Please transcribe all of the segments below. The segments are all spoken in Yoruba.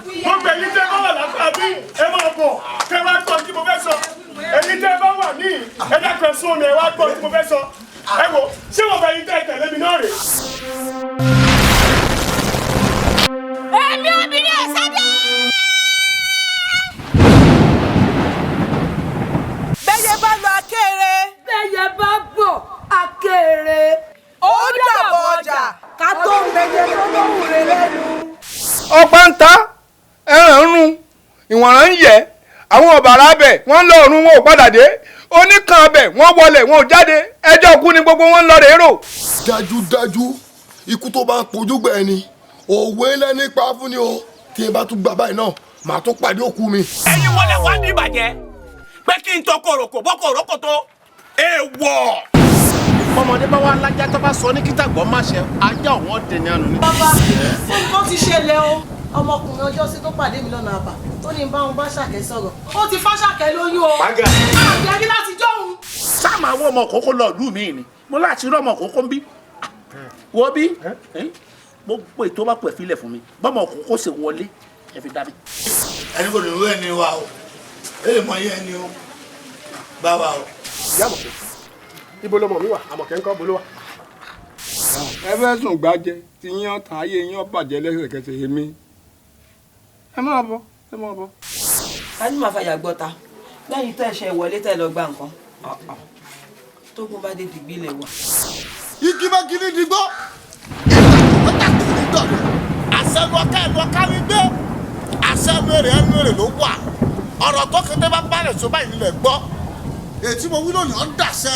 gbogbo èyí tẹ́ bá wà lápá bí ẹ máa bọ̀ kẹ́ wá gbọ́ tí mo fẹ́ sọ èyí tẹ́ bá wà ní ẹ dákẹ́ sún mi ẹ wá gbọ́ tí mo fẹ́ sọ ẹ wò ṣé wọ́n bá yín tẹ́ tẹ̀lé mi náà rè. èmi obìnrin ẹ̀sẹ̀dẹ̀. bẹ́yẹ bá lọ akéré. bẹ́yẹ bá bọ̀ akéré. ó dàbọ̀ ọjà ká tó ń bẹyẹ lọ́lọ́hùn rẹ lẹ́nu. ọgbà ń ta ẹran ń rún ìwọ̀nràn ń yẹ àwọn ọ̀bàrà abẹ wọ́n lọ ọ̀run wọn ò padà dé oníkan abẹ wọ́n wọlé wọn ò jáde ẹjọ́ òkú ni gbogbo wọn ń lọ rèé rò. dájúdájú ikú tó bá ń pojú gbẹ ni òwe lẹ́ni pa fún ni o tí ẹ bá tún gbà báyìí náà màá tún pàdé òkú mi. ẹ̀yin wọlé wá ní ìbàjẹ́ pé kí n tó kòròkò bọ́ kòròkò tó èèwọ̀. ọmọdé bá wá lájà tó bá sọ ní kíta gbọ́ má ṣe ajá òun ọ̀dẹ̀ ní àná ni. bàbá nǹkan ti ṣẹlẹ̀ o ọmọkùnrin ọjọ́ sí tó pàdé mi lọ́nà àbà tó ní bá wọn bá ṣàkẹ́ sọ̀rọ̀ ó ti fá ṣàkẹ́ lóyún o. àjẹrí láti jọ́hun. sáàmù àwọn ọmọ kókó lọ ìlú mi ni mo láti rí ọmọ kókó ń bí wo bí gbogbo ètò bá pẹ̀ fílẹ̀ fún mi bọ́mọ kókó ṣe wọlé ẹ fi dá mi. ẹni kò ní irú ẹni wa o èlé mọ iye ẹni o bá wa o. ìyá àmọ̀kẹ́ ibo lọmọ mi wà àmọ̀kẹ́ ńkọ́ bolo wa. ẹ fẹ́ sùn gbájẹ tí yín ọ̀tá ayé yín ọ̀bàjẹ́ lẹ́sẹ̀kẹsẹ̀ èmi ẹ máa bọ̀ ẹ máa bọ̀. ká ní màá fàyà gbọ́ta lẹ́yìn tẹ́ ṣe ìwọlé tẹ́ lọ gba nǹkan tógun bá dé dìgbì ilẹ̀ wà. igi bá gidi dìgbò àṣẹlọkẹ ẹlọkà ní gbé àṣẹmẹrẹ ẹnurẹ ló wà ọ̀rọ̀ tó kété bá balẹ̀ tó báyìí nílẹ̀ gbọ́ ètí mo wí lónìí ọ̀ ń dàṣẹ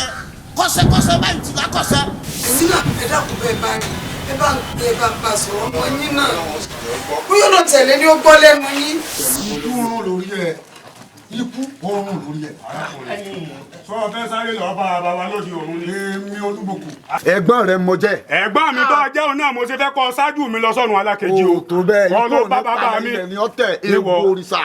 kọ́sẹ́kọ́sẹ́ báyìí ti lákọ́sẹ́. èmi náà ẹ dákun bẹ́ẹ̀ bá rí ẹ bá bá sọ̀rọ̀ ọmọ yín náà bóyá ló tẹ̀lé ní ó gbọ́ lẹ́nu yín. ikú oorun lórí ẹ ikú oorun lórí ẹ. sọ fẹ́ sáré lọ bá bàbá lóde òun ni. èmi Olúbùkún. ẹ̀gbọ́n rẹ mo jẹ́. ẹ̀gbọ́n mi tó jẹun náà mo ṣe fẹ́ kọ́ ṣáájú mi lọ sọ́run alákejì o. tó bẹ́ẹ̀ kọ́ ló ikú bá òní bàbá pàdé mi. ilẹ̀ ni ọ̀tẹ̀ ewu òrìṣà.